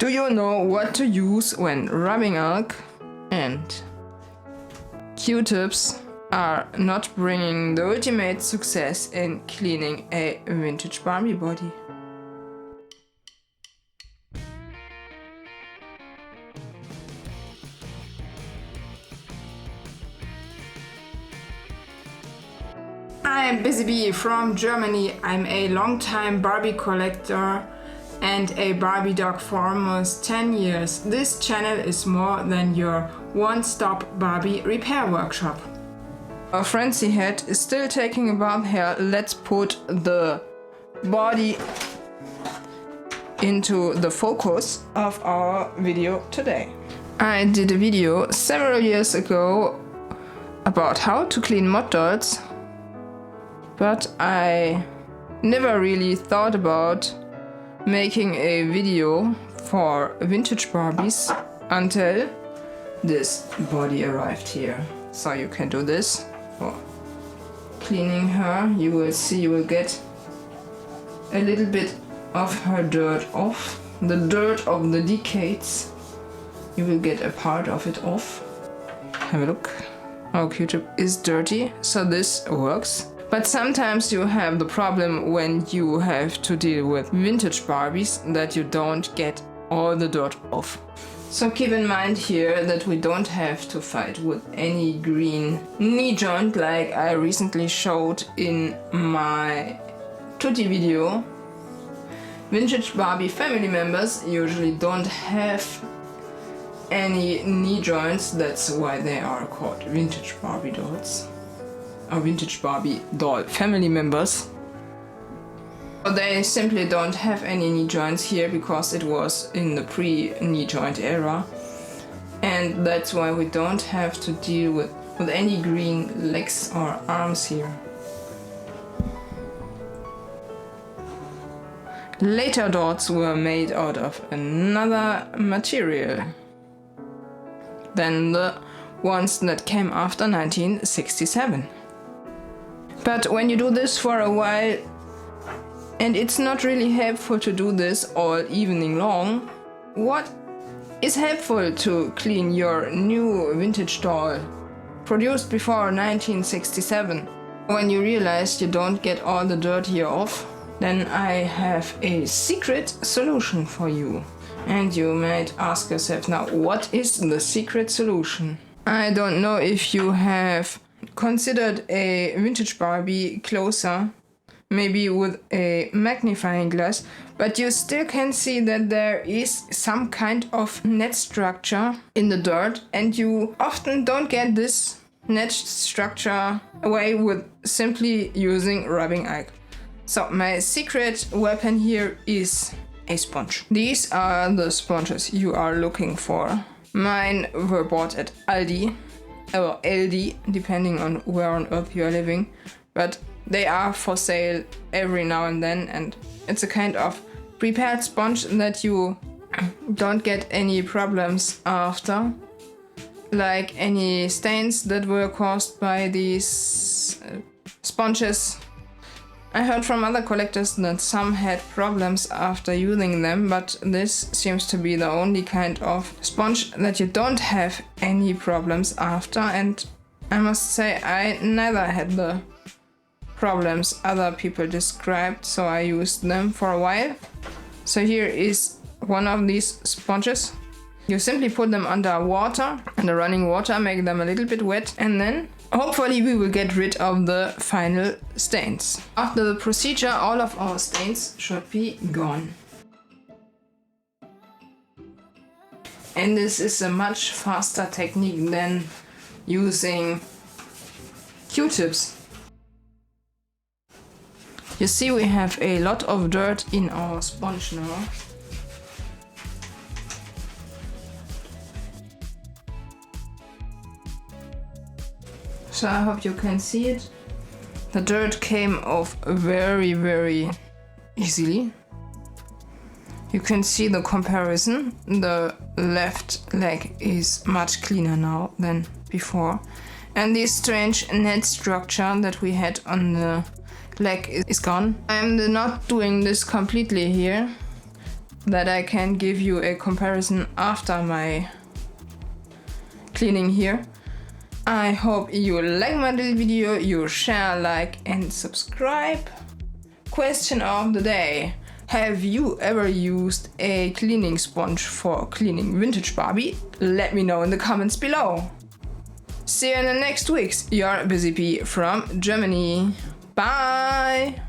Do you know what to use when rubbing alk and Q-tips are not bringing the ultimate success in cleaning a vintage Barbie body? I'm Busy Bee from Germany. I'm a long-time Barbie collector and a Barbie dog for almost 10 years. This channel is more than your one-stop Barbie repair workshop. Our Francie head is still taking a bath here. Let's put the body into the focus of our video today. I did a video several years ago about how to clean mod dolls, but I never really thought about making a video for vintage Barbies until this body arrived here. So you can do this for cleaning her. You will see, you will get a little bit of her dirt off. The dirt of the decades. You will get a part of it off. Have a look. Our Q-tip is dirty, so this works. But sometimes you have the problem when you have to deal with vintage Barbies that you don't get all the dirt off. So keep in mind here that we don't have to fight with any green knee joint like I recently showed in my tutti video. Vintage Barbie family members usually don't have any knee joints, that's why they are called vintage Barbie dolls. Or vintage Barbie doll family members. They simply don't have any knee joints here because it was in the pre-knee joint era, and that's why we don't have to deal with any green legs or arms here. Later dolls were made out of another material than the ones that came after 1967. But when you do this for a while, and it's not really helpful to do this all evening long, what is helpful to clean your new vintage doll produced before 1967? When you realize you don't get all the dirt here off, then I have a secret solution for you. And you might ask yourself now, what is the secret solution? I don't know if you have considered a vintage Barbie closer, maybe with a magnifying glass, but you still can see that there is some kind of net structure in the dirt, and you often don't get this net structure away with simply using rubbing alk. So my secret weapon here is a sponge. These are the sponges you are looking for. Mine were bought at Aldi or LD, depending on where on earth you are living, but they are for sale every now and then, and it's a kind of prepared sponge that you don't get any problems after, like any stains that were caused by these sponges. I heard from other collectors that some had problems after using them, but this seems to be the only kind of sponge that you don't have any problems after, and I must say I neither had the problems other people described, so I used them for a while. So here is one of these sponges. You simply put them under water, under running water, make them a little bit wet, and then hopefully we will get rid of the final stains. After the procedure, all of our stains should be gone. And this is a much faster technique than using Q-tips. You see, we have a lot of dirt in our sponge now. So I hope you can see it. The dirt came off very, very easily. You can see the comparison. The left leg is much cleaner now than before. And this strange net structure that we had on the leg is gone. I'm not doing this completely here. that I can give you a comparison after my cleaning here. I hope you like my little video, you share, like and subscribe. Question of the day. Have you ever used a cleaning sponge for cleaning vintage Barbie? Let me know in the comments below. See you in the next weeks. Your Busy Bee from Germany. Bye!